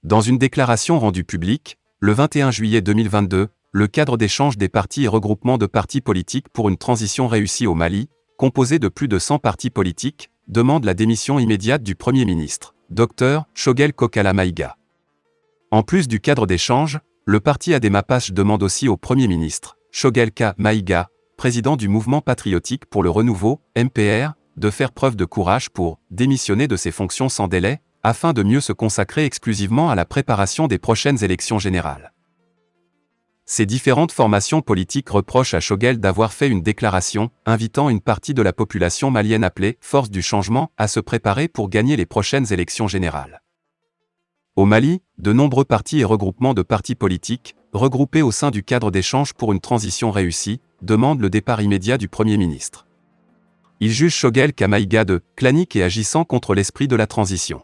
Dans une déclaration rendue publique, le 21 juillet 2022, le cadre d'échange des partis et regroupements de partis politiques pour une transition réussie au Mali, composé de plus de 100 partis politiques, demande la démission immédiate du Premier ministre, Dr Choguel Kokala Maïga. En plus du cadre d'échange, le parti Adema-Pache demande aussi au Premier ministre, Choguel K. Maïga, président du Mouvement patriotique pour le renouveau, MPR, de faire preuve de courage pour démissionner de ses fonctions sans délai, afin de mieux se consacrer exclusivement à la préparation des prochaines élections générales. Ces différentes formations politiques reprochent à Choguel d'avoir fait une déclaration invitant une partie de la population malienne appelée « Force du changement » à se préparer pour gagner les prochaines élections générales. Au Mali, de nombreux partis et regroupements de partis politiques, regroupés au sein du cadre d'échange pour une transition réussie, demandent le départ immédiat du Premier ministre. Ils jugent Choguel K. Maïga de « clanique et agissant contre l'esprit de la transition ».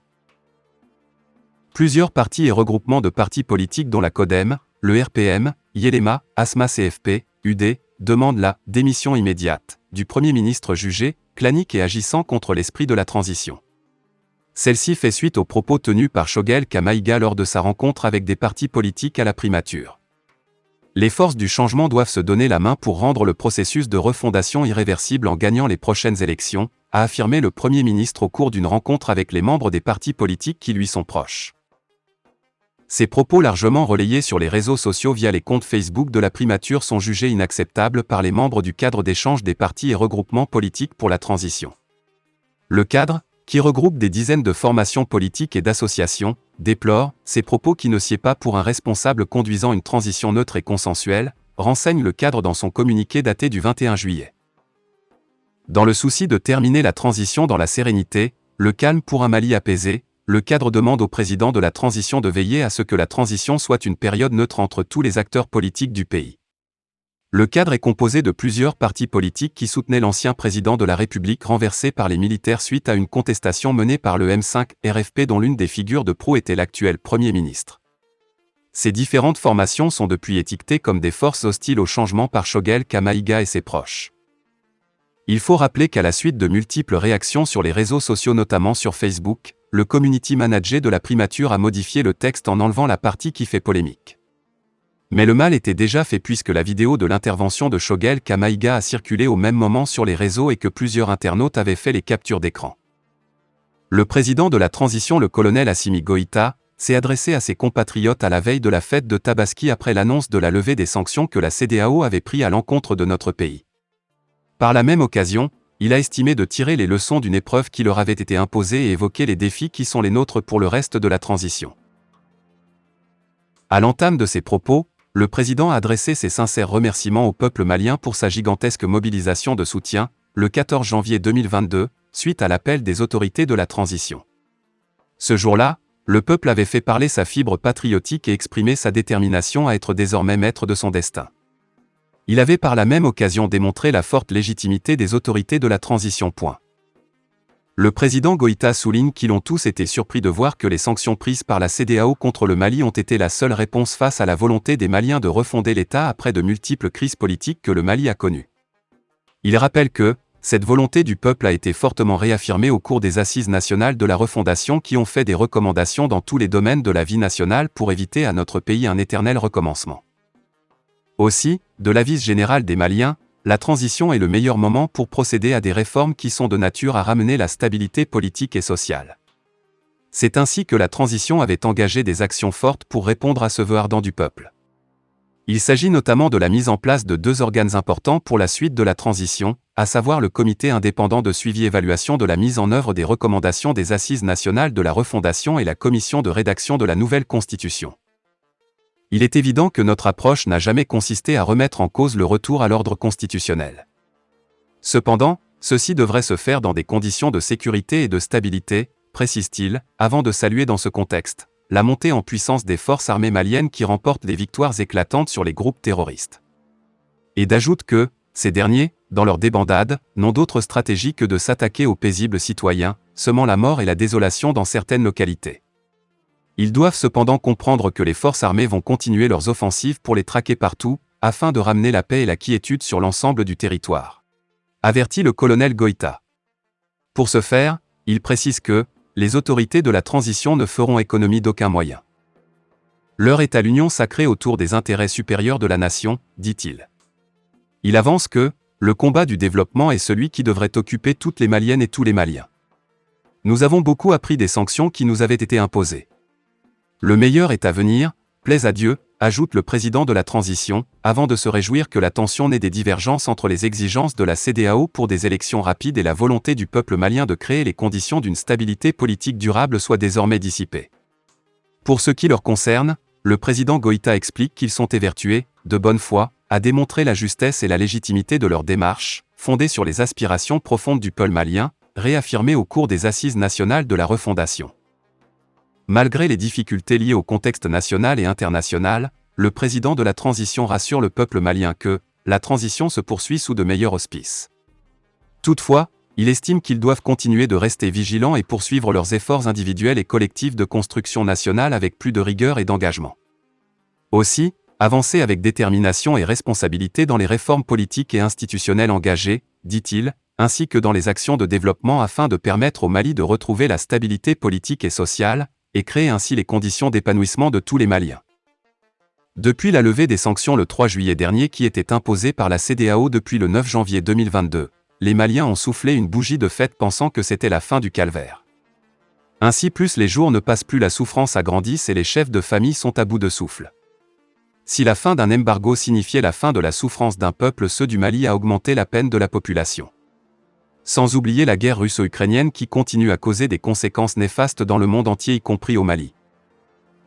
Plusieurs partis et regroupements de partis politiques dont la CODEM, le RPM, Yelema, ASMA CFP, UD, demandent la « démission immédiate » du Premier ministre jugé « clanique et agissant contre l'esprit de la transition ». Celle-ci fait suite aux propos tenus par Choguel K. Maïga lors de sa rencontre avec des partis politiques à la primature. Les forces du changement doivent se donner la main pour rendre le processus de refondation irréversible en gagnant les prochaines élections, a affirmé le Premier ministre au cours d'une rencontre avec les membres des partis politiques qui lui sont proches. Ces propos largement relayés sur les réseaux sociaux via les comptes Facebook de la primature sont jugés inacceptables par les membres du cadre d'échange des partis et regroupements politiques pour la transition. Le cadre, qui regroupe des dizaines de formations politiques et d'associations, déplore ces propos qui ne sied pas pour un responsable conduisant une transition neutre et consensuelle, renseigne le cadre dans son communiqué daté du 21 juillet. Dans le souci de terminer la transition dans la sérénité, le calme pour un Mali apaisé, le cadre demande au président de la transition de veiller à ce que la transition soit une période neutre entre tous les acteurs politiques du pays. Le cadre est composé de plusieurs partis politiques qui soutenaient l'ancien président de la République renversé par les militaires suite à une contestation menée par le M5 RFP dont l'une des figures de proue était l'actuel Premier ministre. Ces différentes formations sont depuis étiquetées comme des forces hostiles au changement par Choguel K. Maïga et ses proches. Il faut rappeler qu'à la suite de multiples réactions sur les réseaux sociaux notamment sur Facebook, le community manager de la primature a modifié le texte en enlevant la partie qui fait polémique. Mais le mal était déjà fait puisque la vidéo de l'intervention de Choguel K. Maïga a circulé au même moment sur les réseaux et que plusieurs internautes avaient fait les captures d'écran. Le président de la transition, le colonel Assimi Goïta, s'est adressé à ses compatriotes à la veille de la fête de Tabaski après l'annonce de la levée des sanctions que la CEDEAO avait prises à l'encontre de notre pays. Par la même occasion, il a estimé de tirer les leçons d'une épreuve qui leur avait été imposée et évoquer les défis qui sont les nôtres pour le reste de la transition. À l'entame de ses propos, le président a adressé ses sincères remerciements au peuple malien pour sa gigantesque mobilisation de soutien, le 14 janvier 2022, suite à l'appel des autorités de la transition. Ce jour-là, le peuple avait fait parler sa fibre patriotique et exprimé sa détermination à être désormais maître de son destin. Il avait par la même occasion démontré la forte légitimité des autorités de la transition. Le président Goïta souligne qu'ils ont tous été surpris de voir que les sanctions prises par la CEDEAO contre le Mali ont été la seule réponse face à la volonté des Maliens de refonder l'État après de multiples crises politiques que le Mali a connues. Il rappelle que cette volonté du peuple a été fortement réaffirmée au cours des assises nationales de la refondation qui ont fait des recommandations dans tous les domaines de la vie nationale pour éviter à notre pays un éternel recommencement. Aussi, de l'avis général des Maliens, la transition est le meilleur moment pour procéder à des réformes qui sont de nature à ramener la stabilité politique et sociale. C'est ainsi que la transition avait engagé des actions fortes pour répondre à ce vœu ardent du peuple. Il s'agit notamment de la mise en place de deux organes importants pour la suite de la transition, à savoir le Comité indépendant de suivi-évaluation de la mise en œuvre des recommandations des Assises nationales de la refondation et la Commission de rédaction de la nouvelle Constitution. Il est évident que notre approche n'a jamais consisté à remettre en cause le retour à l'ordre constitutionnel. Cependant, ceci devrait se faire dans des conditions de sécurité et de stabilité, précise-t-il, avant de saluer dans ce contexte la montée en puissance des forces armées maliennes qui remportent des victoires éclatantes sur les groupes terroristes. Et d'ajoute que, ces derniers, dans leur débandade, n'ont d'autre stratégie que de s'attaquer aux paisibles citoyens, semant la mort et la désolation dans certaines localités. Ils doivent cependant comprendre que les forces armées vont continuer leurs offensives pour les traquer partout, afin de ramener la paix et la quiétude sur l'ensemble du territoire. Avertit le colonel Goïta. Pour ce faire, il précise que les autorités de la transition ne feront économie d'aucun moyen. L'heure est à l'union sacrée autour des intérêts supérieurs de la nation, dit-il. Il avance que le combat du développement est celui qui devrait occuper toutes les Maliennes et tous les Maliens. Nous avons beaucoup appris des sanctions qui nous avaient été imposées. Le meilleur est à venir, plaise à Dieu, ajoute le président de la transition, avant de se réjouir que la tension née des divergences entre les exigences de la CEDEAO pour des élections rapides et la volonté du peuple malien de créer les conditions d'une stabilité politique durable soit désormais dissipée. Pour ce qui leur concerne, le président Goïta explique qu'ils sont évertués, de bonne foi, à démontrer la justesse et la légitimité de leur démarche, fondée sur les aspirations profondes du peuple malien, réaffirmées au cours des assises nationales de la refondation. Malgré les difficultés liées au contexte national et international, le président de la transition rassure le peuple malien que la transition se poursuit sous de meilleurs auspices. Toutefois, il estime qu'ils doivent continuer de rester vigilants et poursuivre leurs efforts individuels et collectifs de construction nationale avec plus de rigueur et d'engagement. Aussi, avancer avec détermination et responsabilité dans les réformes politiques et institutionnelles engagées, dit-il, ainsi que dans les actions de développement afin de permettre au Mali de retrouver la stabilité politique et sociale, et créer ainsi les conditions d'épanouissement de tous les Maliens. Depuis la levée des sanctions le 3 juillet dernier qui étaient imposées par la CEDEAO depuis le 9 janvier 2022, les Maliens ont soufflé une bougie de fête pensant que c'était la fin du calvaire. Ainsi plus les jours ne passent plus, la souffrance agrandisse et les chefs de famille sont à bout de souffle. Si la fin d'un embargo signifiait la fin de la souffrance d'un peuple, ceux du Mali a augmenté la peine de la population. Sans oublier la guerre russo-ukrainienne qui continue à causer des conséquences néfastes dans le monde entier, y compris au Mali.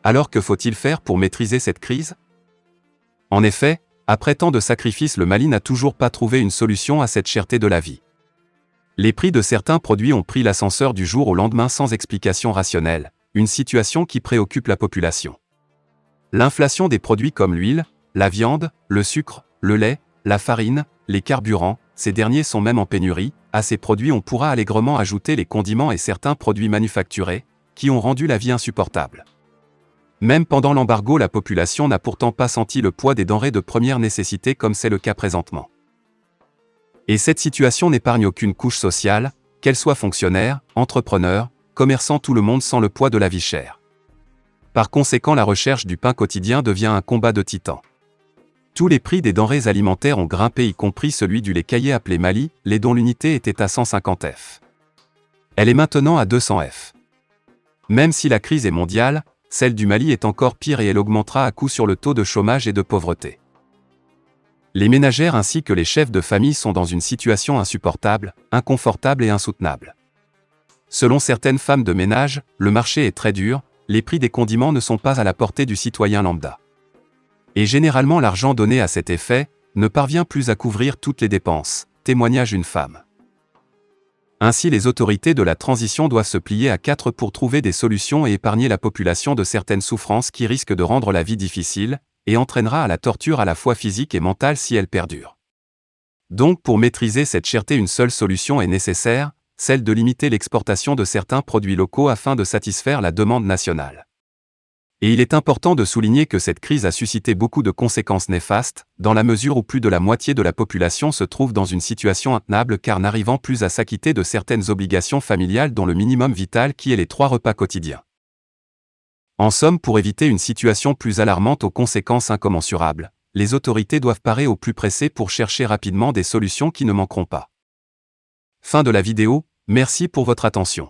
Alors que faut-il faire pour maîtriser cette crise ? En effet, après tant de sacrifices, le Mali n'a toujours pas trouvé une solution à cette cherté de la vie. Les prix de certains produits ont pris l'ascenseur du jour au lendemain sans explication rationnelle, une situation qui préoccupe la population. L'inflation des produits comme l'huile, la viande, le sucre, le lait, la farine, les carburants, ces derniers sont même en pénurie. À ces produits on pourra allègrement ajouter les condiments et certains produits manufacturés, qui ont rendu la vie insupportable. Même pendant l'embargo, la population n'a pourtant pas senti le poids des denrées de première nécessité comme c'est le cas présentement. Et cette situation n'épargne aucune couche sociale, qu'elle soit fonctionnaire, entrepreneur, commerçant, tout le monde sent le poids de la vie chère. Par conséquent, la recherche du pain quotidien devient un combat de titans. Tous les prix des denrées alimentaires ont grimpé, y compris celui du lait caillé appelé Mali, lait dont l'unité était à 150 F. Elle est maintenant à 200 F. Même si la crise est mondiale, celle du Mali est encore pire et elle augmentera à coup sûr le taux de chômage et de pauvreté. Les ménagères ainsi que les chefs de famille sont dans une situation insupportable, inconfortable et insoutenable. Selon certaines femmes de ménage, le marché est très dur, les prix des condiments ne sont pas à la portée du citoyen lambda. Et généralement l'argent donné à cet effet ne parvient plus à couvrir toutes les dépenses, témoignage une femme. Ainsi les autorités de la transition doivent se plier à quatre pour trouver des solutions et épargner la population de certaines souffrances qui risquent de rendre la vie difficile, et entraînera à la torture à la fois physique et mentale si elle perdure. Donc pour maîtriser cette cherté, une seule solution est nécessaire, celle de limiter l'exportation de certains produits locaux afin de satisfaire la demande nationale. Et il est important de souligner que cette crise a suscité beaucoup de conséquences néfastes, dans la mesure où plus de la moitié de la population se trouve dans une situation intenable car n'arrivant plus à s'acquitter de certaines obligations familiales dont le minimum vital qui est les 3 repas quotidiens. En somme, pour éviter une situation plus alarmante aux conséquences incommensurables, les autorités doivent parer au plus pressé pour chercher rapidement des solutions qui ne manqueront pas. Fin de la vidéo, merci pour votre attention.